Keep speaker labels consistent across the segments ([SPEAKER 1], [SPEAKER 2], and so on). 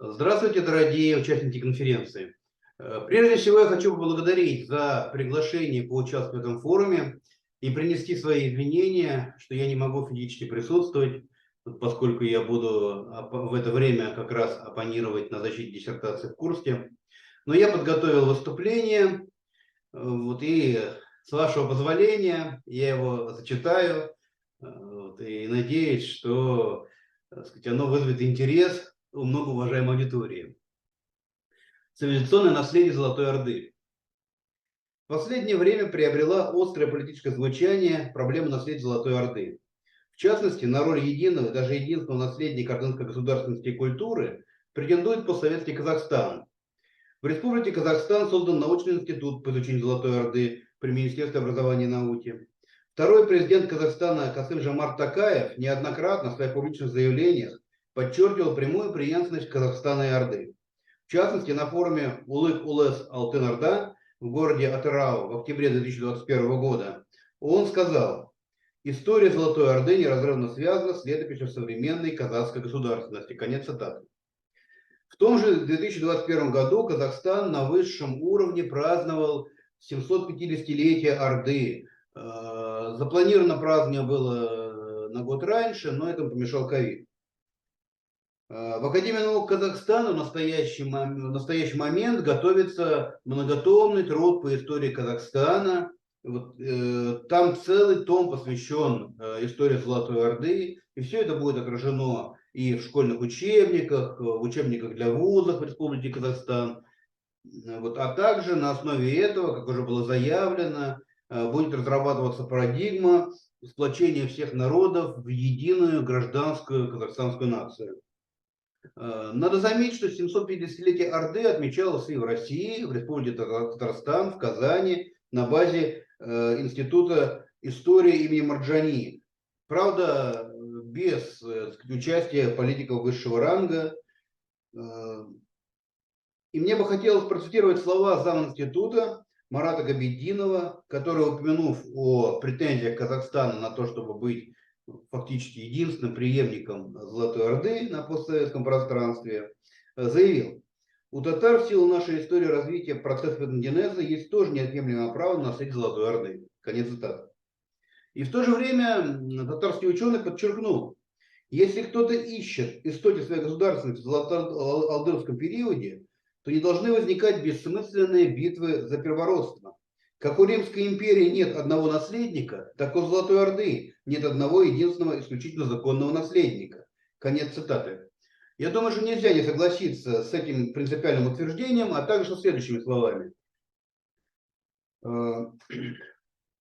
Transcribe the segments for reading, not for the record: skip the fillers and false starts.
[SPEAKER 1] Здравствуйте, дорогие участники конференции. Прежде всего, я хочу поблагодарить за приглашение поучаствовать в этом форуме и принести свои извинения, что я не могу физически присутствовать, поскольку я буду в это время как раз оппонировать на защите диссертации в Курске. Но я подготовил выступление, и с вашего позволения я его зачитаю, и надеюсь, что, так сказать, оно вызовет интерес у многоуважаемой аудитории. Цивилизационное наследие Золотой Орды. В последнее время приобрела острое политическое звучание проблема наследия Золотой Орды. В частности, на роль единого, даже единственного наследника ордынской государственности и культуры претендует постсоветский Казахстан. В Республике Казахстан создан научный институт по изучению Золотой Орды при Министерстве образования и науки. Второй президент Казахстана Касым-Жомарт Токаев неоднократно в своих публичных заявлениях подчеркивал прямую преемственность Казахстана и Орды. В частности, на форуме Улык-Улес Алтын-Орда в городе Атырау в октябре 2021 года он сказал: «История Золотой Орды неразрывно связана с летописью современной казахской государственности». Конец цитаты. В том же 2021 году Казахстан на высшем уровне праздновал 750-летие Орды. Запланировано празднование было на год раньше, но этому помешал ковид. В Академии наук Казахстана в настоящий момент готовится многотомный труд по истории Казахстана. Там целый том посвящен истории Золотой Орды, и все это будет отражено и в школьных учебниках, в учебниках для вузов в Республике Казахстан. А также на основе этого, как уже было заявлено, будет разрабатываться парадигма сплочения всех народов в единую гражданскую казахстанскую нацию. Надо заметить, что 750-летие Орды отмечалось и в России, в Республике Татарстан, в Казани, на базе Института истории имени Марджани. Правда, без участия политиков высшего ранга. И мне бы хотелось процитировать слова заминститута Марата Габиддинова, который, упомянув о претензиях Казахстана на то, чтобы быть фактически единственным преемником Золотой Орды на постсоветском пространстве, заявил: «У татар в силу нашей истории развития процессов этногенеза есть тоже неотъемлемое право на наследие Золотой Орды». Конец цитаты. И в то же время татарский ученый подчеркнул: если кто-то ищет истоки своей государственности в золото-алдырском периоде, то не должны возникать бессмысленные битвы за первородство. Как у Римской империи нет одного наследника, так у Золотой Орды нет одного единственного исключительно законного наследника. Конец цитаты. Я думаю, что нельзя не согласиться с этим принципиальным утверждением, а также со следующими словами.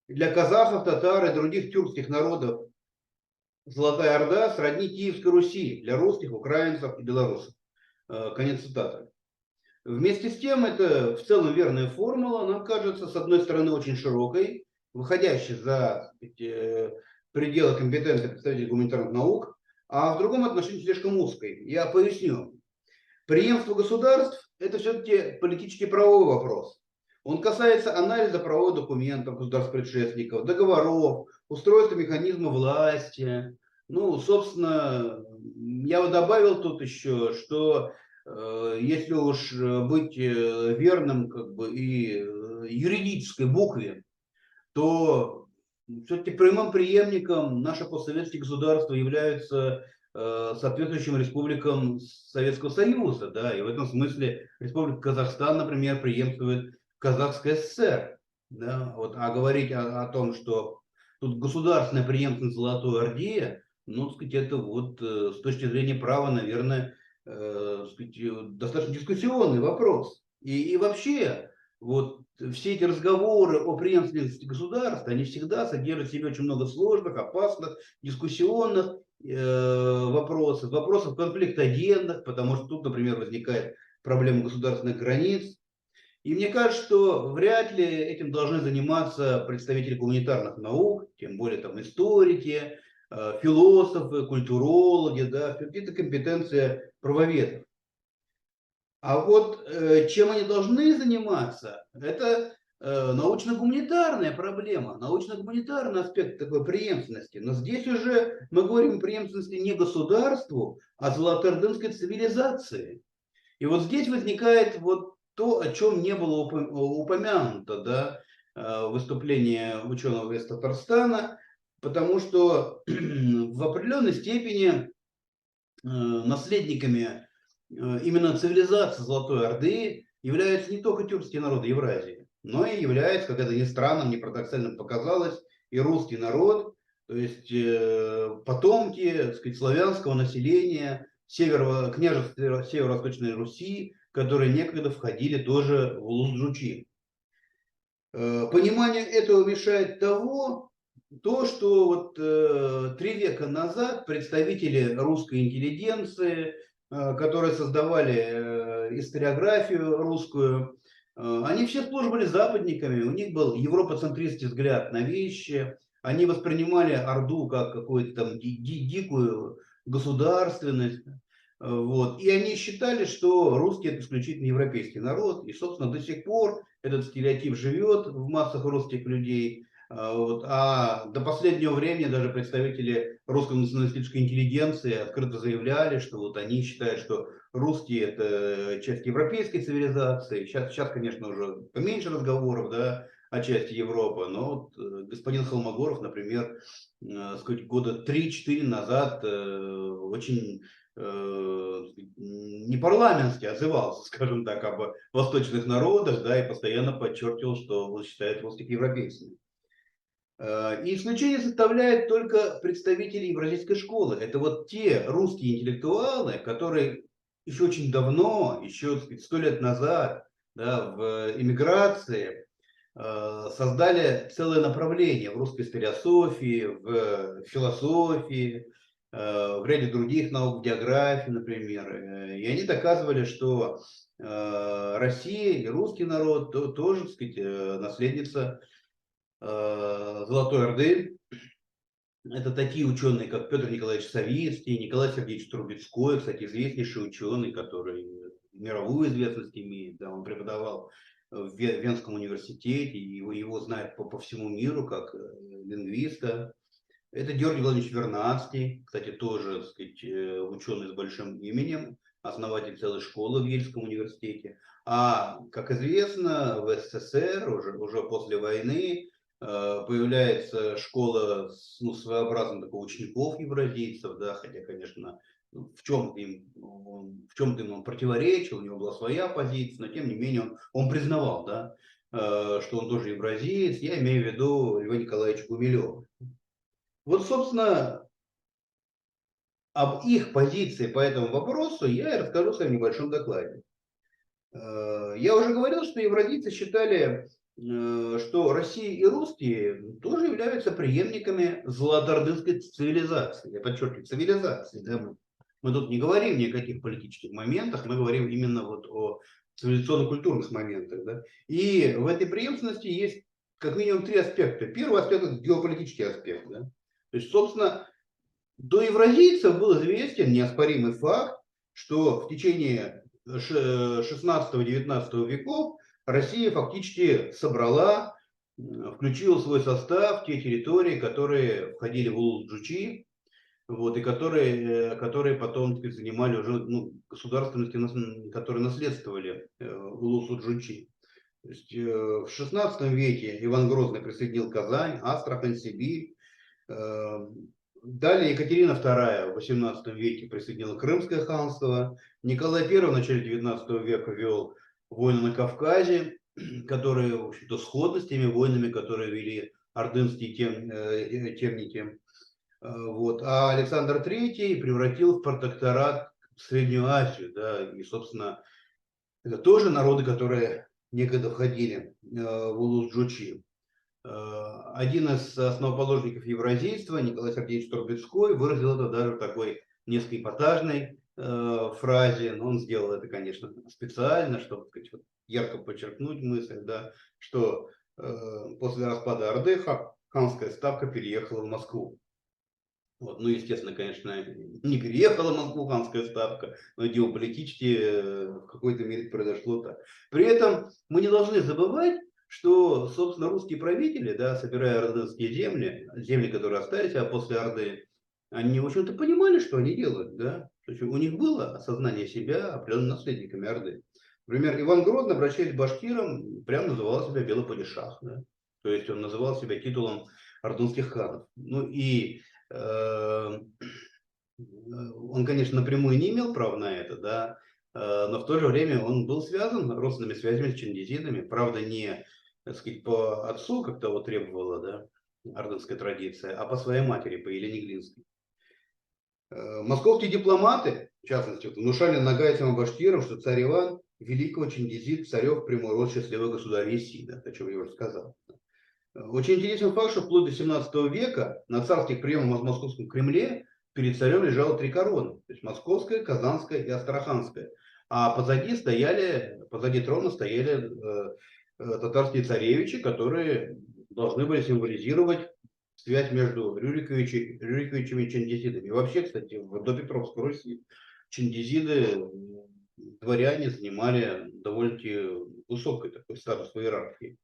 [SPEAKER 1] Для казахов, татар и других тюркских народов Золотая Орда сродни Киевской Руси для русских, украинцев и белорусов. Конец цитаты. Вместе с тем, это в целом верная формула, нам кажется, с одной стороны, очень широкой, выходящей за пределы компетенции представителей гуманитарных наук, а в другом отношении слишком узкой. Я поясню. Преемство государств – это все-таки политический правовой вопрос. Он касается анализа правовых документов государств-предшественников, договоров, устройства механизма власти. Собственно, я вот добавил тут еще, что если уж быть верным и юридической букве, то все-таки прямым преемником наше постсоветские государства являются соответствующим республикам Советского Союза. Да, и в этом смысле Республика Казахстан, например, преемствует Казахской ССР. Да, а говорить о том, что тут государственная преемственность Золотой Орде, это с точки зрения права, наверное, достаточно дискуссионный вопрос. И вообще, все эти разговоры о преемственности государств, они всегда содержат в себе очень много сложных, опасных, дискуссионных вопросов конфликтогенных, потому что тут, например, возникает проблема государственных границ. И мне кажется, что вряд ли этим должны заниматься представители гуманитарных наук, тем более историки, философы, культурологи, да, это компетенция правоведов. А чем они должны заниматься, это научно-гуманитарная проблема, научно-гуманитарный аспект такой преемственности. Но здесь уже мы говорим о преемственности не государству, а золотоордынской цивилизации. И вот здесь возникает вот то, о чем не было упомянуто, да, в выступлении ученого из Татарстана, потому что в определенной степени наследниками именно цивилизации Золотой Орды являются не только тюркские народы Евразии, но и является, как это ни странно, мне парадоксально показалось, и русский народ, то есть потомки, так сказать, славянского населения княжества Северо-Восточной Руси, которые некогда входили тоже в Улус-Джучи. Пониманию этого мешает то, что вот 3 века назад представители русской интеллигенции, которые создавали историографию русскую, они все сплошь были западниками, у них был европоцентристский взгляд на вещи, они воспринимали Орду как какую-то там дикую государственность, вот. И они считали, что русский это исключительно европейский народ, и, собственно, до сих пор этот стереотип живет в массах русских людей. Вот. А до последнего времени даже представители русской националистической интеллигенции открыто заявляли, что вот они считают, что русские это часть европейской цивилизации. Сейчас, конечно, уже поменьше разговоров, да, о части Европы, но вот, господин Холмогоров, например, сказать, года 3-4 назад очень не парламентски отзывался, скажем так, об восточных народах, да, и постоянно подчеркивал, что он считает русских европейцами. И исключение составляет только представители евразийской школы. Это вот те русские интеллектуалы, которые еще очень давно, еще, так сказать, 100 лет назад, да, в эмиграции создали целое направление в русской историософии, в философии, в ряде других наук, географии, например. И они доказывали, что Россия и русский народ тоже, так сказать, наследница Золотой Орды. Это такие ученые, как Петр Николаевич Савицкий, Николай Сергеевич Трубецкой, кстати, известнейший ученый, который мировую известность имеет. Да, он преподавал в Венском университете, его знают по всему миру как лингвиста. Это Георгий Владимирович Вернадский, кстати, тоже, так сказать, ученый с большим именем, основатель целой школы в Ельском университете. А, как известно, в СССР уже после войны появляется школа своеобразных таких учеников евразийцев, да, хотя, конечно, в чем-то им он противоречил, у него была своя позиция, но тем не менее он признавал, да, что он тоже евразиец. Я имею в виду Льва Николаевича Гумилева. Вот, собственно, об их позиции по этому вопросу я и расскажу в своем небольшом докладе. Я уже говорил, что евразийцы считали, что Россия и русские тоже являются преемниками золотоордынской цивилизации. Я подчеркиваю, цивилизации. Да? Мы тут не говорим ни о каких политических моментах, мы говорим именно вот о цивилизационно-культурных моментах. Да? И в этой преемственности есть как минимум 3 аспекта. Первый аспект – это геополитический аспект. Да? То есть, собственно, до евразийцев был известен неоспоримый факт, что в течение 16-19 веков Россия фактически собрала, включила в свой состав те территории, которые входили в Улус-Джучи, вот, и которые потом, так сказать, занимали уже государственности, которые наследствовали Улусу-Джучи. То есть в 16 веке Иван Грозный присоединил Казань, Астрахань, Сибирь. Далее Екатерина II в 18 веке присоединила Крымское ханство. Николай I в начале 19 века вел войны на Кавказе, которые, в общем-то, сходны с теми войнами, которые вели ордынские темники. Вот. А Александр III превратил в протекторат Среднюю Азию. Да, и, собственно, это тоже народы, которые некогда входили в Улус-Джучи. Один из основоположников евразийства, Николай Сергеевич Трубецкой, выразил это даже в такой несколько эпатажной фразе, но он сделал это, конечно, специально, чтобы, так сказать, ярко подчеркнуть мысль, да, что после распада Орды ханская ставка переехала в Москву. Вот. Ну, естественно, конечно, не переехала в Москву ханская ставка, но геополитически в какой-то мере произошло так. При этом мы не должны забывать, что, собственно, русские правители, да, собирая ордынские земли, которые остались после Орды, они, в общем-то, понимали, что они делают, да. То есть у них было осознание себя определенными наследниками Орды. Например, Иван Грозный, обращаясь к башкирам, прям называл себя Белопадишах, да. То есть он называл себя титулом ордынских ханов. Ну и он, конечно, напрямую не имел права на это, да, но в то же время он был связан родственными связями с чингизидами, правда, не, так сказать, по отцу, как того требовала, да, ордынская традиция, а по своей матери, по Елене Глинской. Московские дипломаты, в частности, внушали нагайцам и башкирам, что царь Иван великого Чингизид, царев прямой род счастливый государь Иси, да, о чем я уже сказал. Очень интересный факт, что вплоть до 17 века на царских приемах в Московском Кремле перед царем лежало 3 короны. То есть московская, казанская и астраханская. А позади трона стояли татарские царевичи, которые должны были символизировать связь между Рюриковичами и Чингизидами. И вообще, кстати, в допетровской Руси Чингизиды, дворяне, занимали довольно-таки высокий такой статус в иерархии.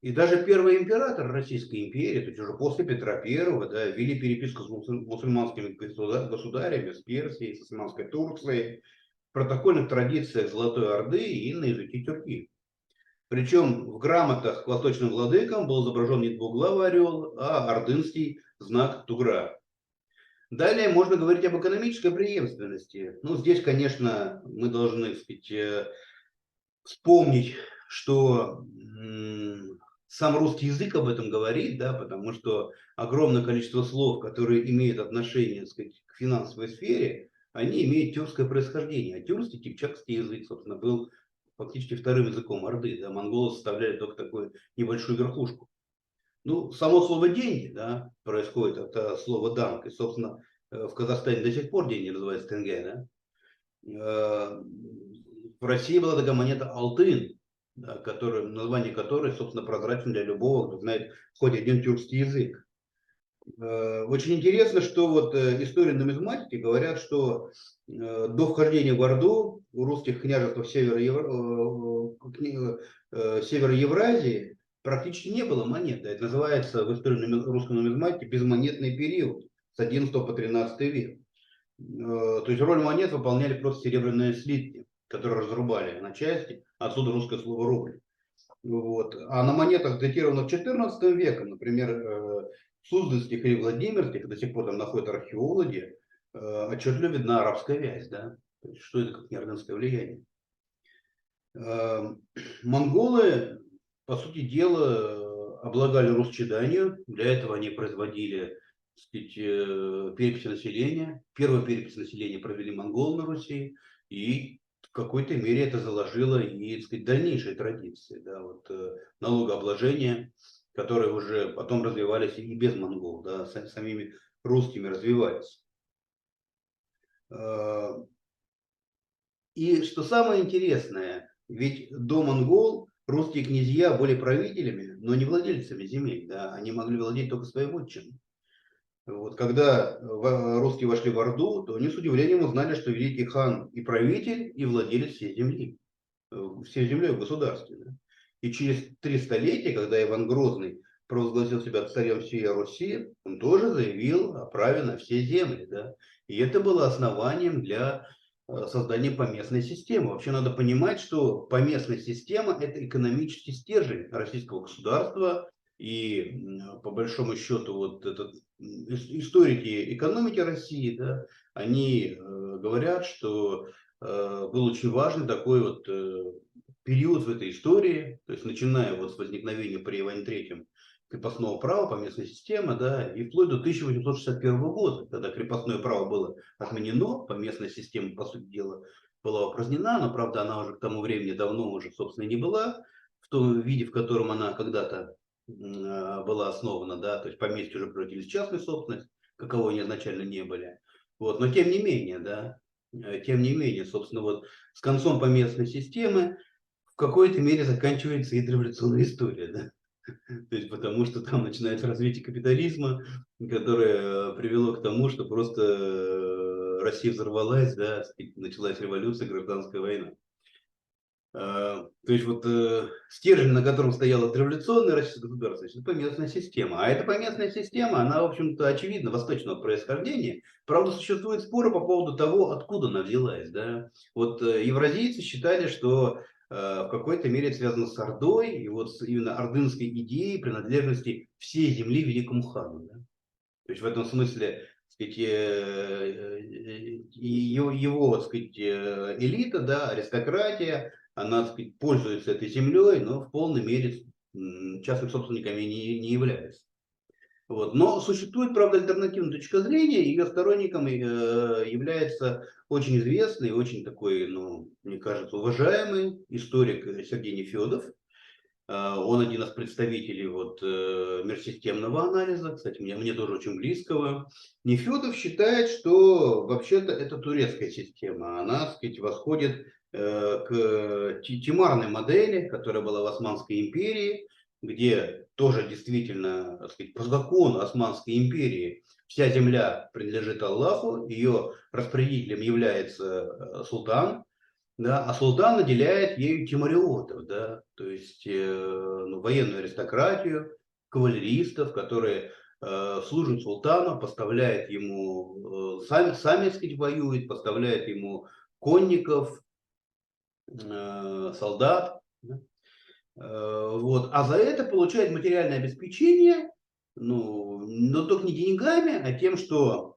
[SPEAKER 1] И даже первый император Российской империи, то есть уже после Петра I, да, вели переписку с мусульманскими государями, с Персией, с Османской Турцией, в протокольных традициях Золотой Орды и на языке тюрки. Причем в грамотах к восточным владыкам был изображен не двуглавый орел, а ордынский знак Тугра. Далее можно говорить об экономической преемственности. Ну, здесь, конечно, мы должны, так сказать, вспомнить, что сам русский язык об этом говорит, да, потому что огромное количество слов, которые имеют отношение, так сказать, к финансовой сфере, они имеют тюркское происхождение. А тюркский, кипчакский язык, собственно, был фактически вторым языком Орды. Да, монголы составляли только такую небольшую верхушку. Ну, само слово «деньги», да, происходит от слова «данг». И, собственно, в Казахстане до сих пор деньги называются тенге, да. В России была такая монета «Алтын», да, название которой, собственно, прозрачно для любого, кто знает хоть один тюркский язык. Очень интересно, что вот истории нумизматики говорят, что до вхождения в Орду у русских княжеств Севера Евразии практически не было монет. Это называется в истории русской нумизматики безмонетный период с 11 по 13 век. То есть роль монет выполняли просто серебряные слитки, которые разрубали на части, отсюда русское слово рубль. Вот. А на монетах, датированных 14 веком, например, Суздальских или Владимирских, до сих пор там находят археологи, отчетливо видна арабская вязь, да? То есть, что это как не ордынское влияние. Монголы, по сути дела, облагали русчеданию, для этого они производили, так сказать, перепись населения. Первую перепись населения провели монголы на Руси, и в какой-то мере это заложило и, так сказать, дальнейшие традиции, да, вот, налогообложения, которые уже потом развивались и без монгол, да, самими русскими развивались. И что самое интересное, ведь до монгол русские князья были правителями, но не владельцами земель, да, они могли владеть только своей вотчиной. Вот, когда русские вошли в Орду, то они с удивлением узнали, что великий хан и правитель, и владелец всей земли, всей землей в государстве. Да. И через 3 столетия, когда Иван Грозный провозгласил себя царем всей Руси, он тоже заявил о праве на все земли. Да. И это было основанием для создания поместной системы. Вообще надо понимать, что поместная система – это экономический стержень российского государства. И по большому счету вот историки экономики России, да, они говорят, что был очень важный такой вот период в этой истории, то есть начиная вот с возникновения при Иване III крепостного права, поместной системы, да, и вплоть до 1861 года, когда крепостное право было отменено, поместная система, по сути дела, была упразднена, но, правда, она уже к тому времени давно уже, собственно, не была в том виде, в котором она когда-то была основана, да, то есть поместья уже превратились в частную собственность, каковой они изначально не были. Вот, но тем не менее, да, тем не менее, собственно, вот с концом поместной системы в какой-то мере заканчивается и революционная история, да. То есть потому что там начинается развитие капитализма, которое привело к тому, что просто Россия взорвалась, да, началась революция, гражданская война. То есть вот стержень, на котором стояла дореволюционное российское государство, это поместная система. А эта поместная система, она, в общем-то, очевидно, восточного происхождения. Правда, существуют споры по поводу того, откуда она взялась. Да? Вот евразийцы считали, что в какой-то мере это связано с Ордой, и вот именно ордынской идеей принадлежности всей земли великому хану. Да? То есть в этом смысле, так сказать, его так сказать, элита, да, аристократия, она, так сказать, пользуется этой землей, но в полной мере частными собственниками не является. Вот. Но существует, правда, альтернативная точка зрения, ее сторонником является очень известный, очень такой, ну, мне кажется, уважаемый историк Сергей Нефедов. Он один из представителей вот, межсистемного анализа, кстати, мне тоже очень близкого. Нефедов считает, что вообще-то это турецкая система. Она, так сказать, восходит к тимарной модели, которая была в Османской империи, где тоже действительно, так сказать, по закону Османской империи вся земля принадлежит Аллаху, ее распорядителем является султан, да, а султан наделяет ею тимариотов, да, то есть ну, военную аристократию, кавалеристов, которые служат султану, поставляют ему, сами, так сказать, воюют, поставляют ему конников, солдат, да, вот, а за это получает материальное обеспечение, ну, но только не деньгами, а тем, что,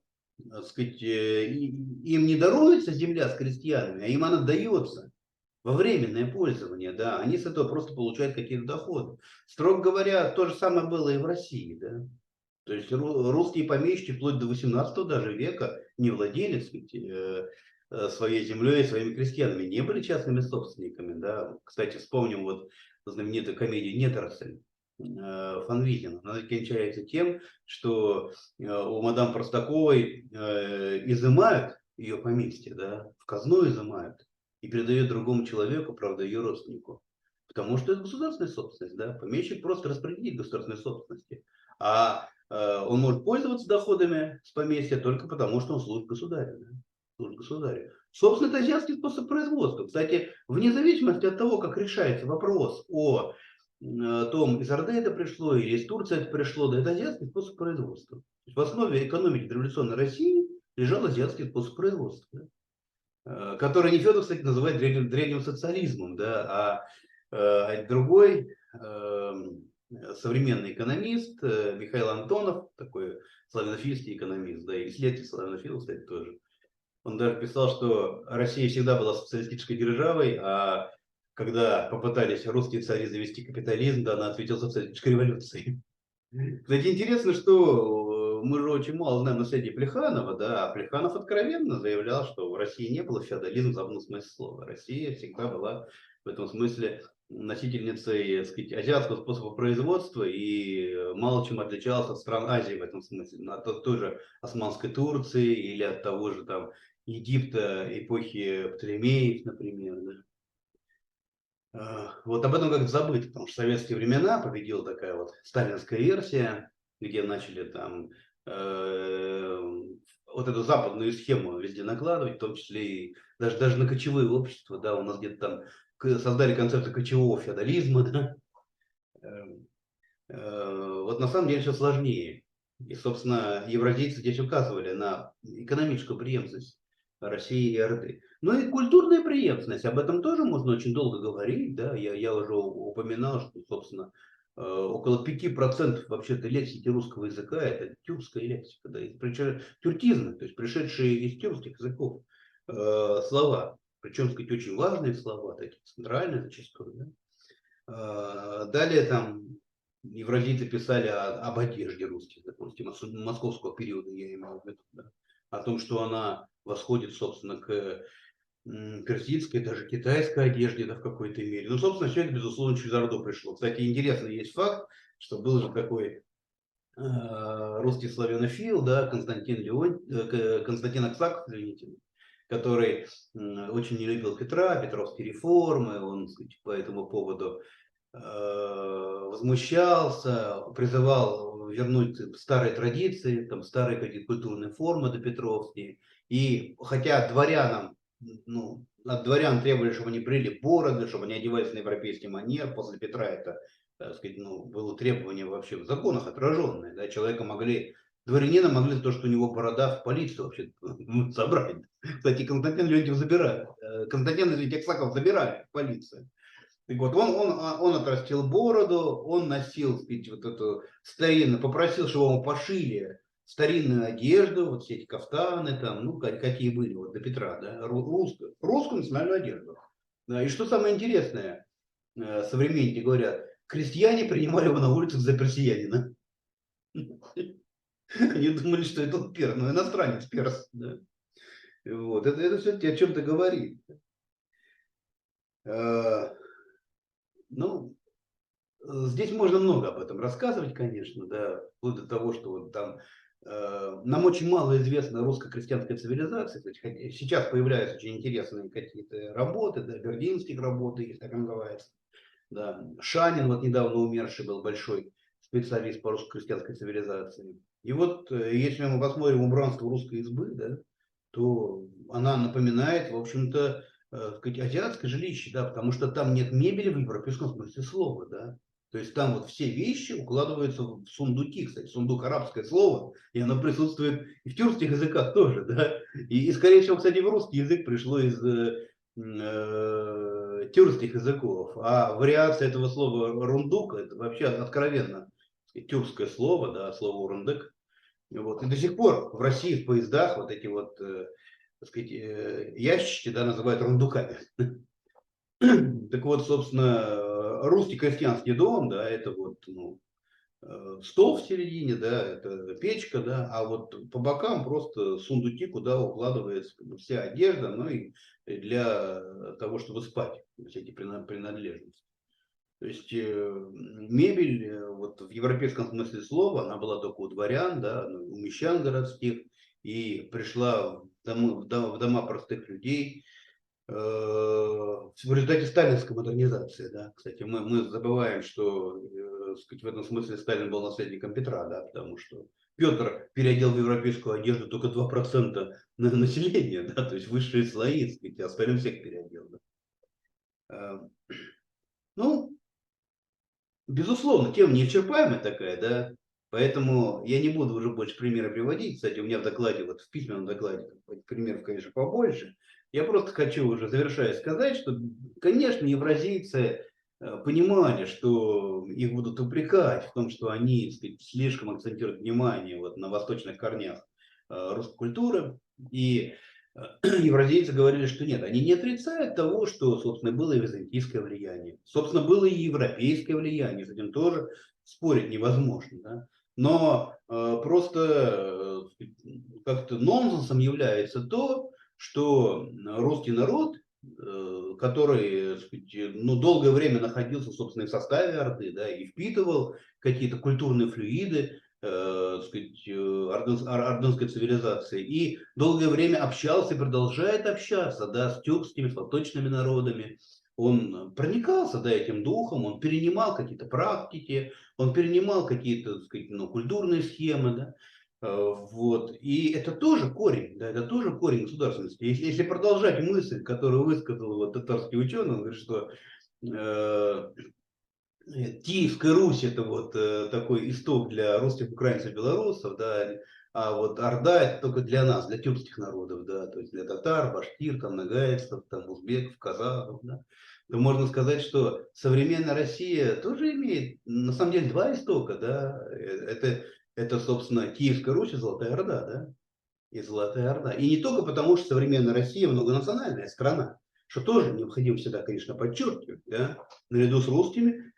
[SPEAKER 1] так сказать, им не даруется земля с крестьянами, а им она дается во временное пользование, да, они с этого просто получают какие-то доходы. Строго говоря, то же самое было и в России, да. То есть русские помещики вплоть до 18 даже века не владели, так сказать, своей землей и своими крестьянами, не были частными собственниками, да. Кстати, вспомним вот знаменитую комедию «Недоросль» Фанвизина. Она кончается тем, что у мадам Простаковой изымают ее поместье, да, в казну изымают и передает другому человеку, правда, ее родственнику. Потому что это государственная собственность, да. Помещик просто распределит государственной собственности. А он может пользоваться доходами с поместья только потому, что он служит государю. Да? Служит государю. Собственно, это азиатский способ производства. Кстати, вне зависимости от того, как решается вопрос о том, из Орды это пришло или из Турции это пришло, да, это азиатский способ производства. В основе экономики революционной России лежал азиатский способ производства. Да? Который Нефедов, кстати, называет древним социализмом, да, а другой современный экономист Михаил Антонов, такой славянофильский экономист, да, и исследователь славянофилов, кстати, тоже. Он даже писал, что Россия всегда была социалистической державой, а когда попытались русские цари завести капитализм, да, она ответила социалистической революцией. Кстати, интересно, что мы же очень мало знаем наследие Плеханова, да, а Плеханов откровенно заявлял, что в России не было феодализма в забытом смысле слова. Россия всегда была в этом смысле носительницей, так сказать, азиатского способа производства и мало чем отличалась от стран Азии в этом смысле. От той же Османской Турции или от того же там Египта эпохи Птолемеев, например. Да. Вот об этом как-то забыто, потому что в советские времена победила такая вот сталинская версия, где начали там вот эту западную схему везде накладывать, в том числе и даже на кочевые общества, да, у нас где-то там создали концепцию кочевого феодализма, да. Вот на самом деле все сложнее. И, собственно, евразийцы здесь указывали на экономическую преемственность России и Орды. Ну и культурная преемственность, об этом тоже можно очень долго говорить. Да? Я уже упоминал, что, собственно, около 5% вообще-то лексики русского языка это тюркская лексика, да, причем тюркизмы, то есть пришедшие из тюркских языков слова. Причем, сказать, очень важные слова, такие центральные зачастую. Да? Далее там евразийцы писали об одежде русских, допустим, московского периода, я имею в виду, да, о том, что она восходит, собственно, к персидской, даже китайской одежде, да, в какой-то мере. Ну, собственно, все это, безусловно, через Орду пришло. Кстати, интересный есть факт, что был же такой русский славянофил, да, Константин Аксаков, извините, который очень не любил Петра, Петровские реформы, он, сказать, по этому поводу возмущался, призывал вернуть старые традиции, там, старые какие-то культурные формы допетровские. И хотя дворянам ну, от дворян требовали, чтобы они брили бороды, чтобы они одевались на европейский манер. После Петра это, так сказать, ну, было требование вообще в законах отраженное. Да? Дворянина могли за то, что у него борода, в полицию вообще забрать. Кстати, Константин Леонтьев забирали. Константин Аксаков забирали в полицию. Так вот, он отрастил бороду, он носил, сказать, вот эту старинную, попросил, чтобы ему пошили старинную одежду, вот все эти кафтаны там, ну, какие были вот до Петра, да, русскую национальную одежду. Да, и что самое интересное, современники говорят, крестьяне принимали его на улицах за персиянина. Они думали, что это он ну, иностранец, перс. Да. Вот, это все-таки о чем-то говорит. Ну, здесь можно много об этом рассказывать, конечно, да, вплоть до того, что вот там нам очень мало известно русско-крестьянской цивилизации. Хотя сейчас появляются очень интересные какие-то работы, да, бердинских работы, если так называется. Да. Шанин, вот недавно умерший, был большой специалист по русско-крестьянской цивилизации. И вот если мы посмотрим убранство русской избы, да, то она напоминает, в общем-то, сказать, азиатское жилище, да, потому что там нет мебели в европейском смысле слова, да. То есть там вот все вещи укладываются в сундуки, кстати, сундук арабское слово, и оно присутствует и в тюркских языках тоже, да. И скорее всего, кстати, в русский язык пришло из тюркских языков, а вариация этого слова рундук, это вообще откровенно тюркское слово, да, слово урундык. Вот. И до сих пор в России в поездах вот эти вот, так сказать, ящички, да, называют рундуками. Так вот, собственно, русский крестьянский дом, да, это вот, ну, стол в середине, да, это печка, да, а вот по бокам просто сундуки, куда укладывается вся одежда, ну и для того, чтобы спать, все эти принадлежности. То есть мебель вот в европейском смысле слова, она была только у дворян, да, у мещан городских, и пришла в дома простых людей в результате сталинской модернизации. Да. Кстати, мы забываем, что сказать, в этом смысле Сталин был наследником Петра, да, потому что Петр переодел в европейскую одежду только 2% населения, да, то есть высшие слои, сказать, а Сталин всех переодел. Да. Ну, безусловно, тема неисчерпаемая такая, да, поэтому я не буду уже больше примеры приводить. Кстати, у меня в докладе, вот в письменном докладе, примеров, конечно, побольше. Я просто хочу уже, завершая, сказать, что, конечно, евразийцы понимали, что их будут упрекать в том, что они, так сказать, слишком акцентируют внимание вот на восточных корнях русской культуры. И евразийцы говорили, что нет, они не отрицают того, что, собственно, было и византийское влияние. Собственно, было и европейское влияние, с этим тоже спорить невозможно. Да? Но просто как-то нонсенсом является то, что русский народ, который, сказать, ну, долгое время находился, собственно, в составе Орды, да, и впитывал какие-то культурные флюиды, сказать, ордынской цивилизации, и долгое время общался и продолжает общаться, да, с тюркскими, с восточными народами. Он проникался, да, этим духом, он перенимал какие-то практики, он перенимал какие-то, так сказать, ну, культурные схемы, да, вот. И это тоже корень, да, это тоже корень государственности. Если продолжать мысль, которую высказал вот татарский ученый, он говорит, что Киевская Русь это вот такой исток для русских, украинцев, белорусов, да, а вот Орда это только для нас, для тюркских народов, да, то есть для татар, башкир, там, нагайцев, там, узбеков, казахов, да. То можно сказать, что современная Россия тоже имеет, на самом деле, два истока, да, это, собственно, Киевская Русь и Золотая Орда, да, и Золотая Орда. И не только потому, что современная Россия многонациональная страна, что тоже необходимо всегда, конечно, подчеркивать, да, наряду с русскими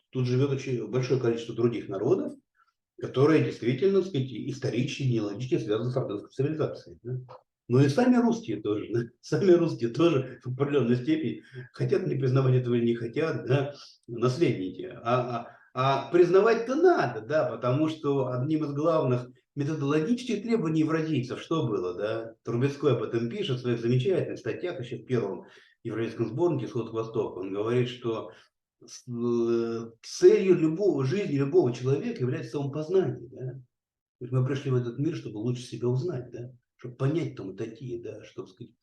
[SPEAKER 1] тут живет очень большое количество других народов, которые действительно, так сказать, исторически, генеалогически связаны с ордынской цивилизацией. Да? Но и сами русские тоже, да? Сами русские тоже в определенной степени хотят не признавать этого или не хотят, да, наследники. А признавать-то надо, да, потому что одним из главных методологических требований евразийцев что было, да? Трубецкой об этом пишет в своих замечательных статьях еще в первом евразийском сборнике «Исход к востоку». Он говорит, что целью жизни любого человека является самопознание. Да? То есть мы пришли в этот мир, чтобы лучше себя узнать, да? Чтобы понять, кто мы такие, да? Чтобы, сказать,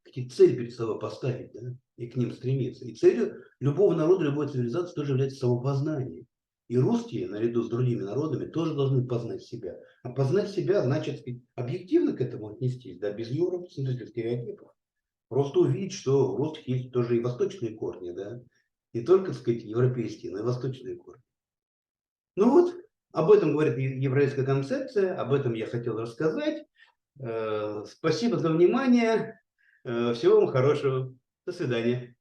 [SPEAKER 1] какие цель перед собой поставить, да, и к ним стремиться. И целью любого народа, любой цивилизации тоже является самопознание. И русские, наряду с другими народами, тоже должны познать себя. А познать себя значит объективно к этому отнестись, да, без европейских стереотипов. Просто увидеть, что у русских есть тоже и восточные корни, да, не только, так сказать, европейские, но и восточные корни. Ну вот, об этом говорит еврейская концепция, об этом я хотел рассказать. Спасибо за внимание. Всего вам хорошего. До свидания.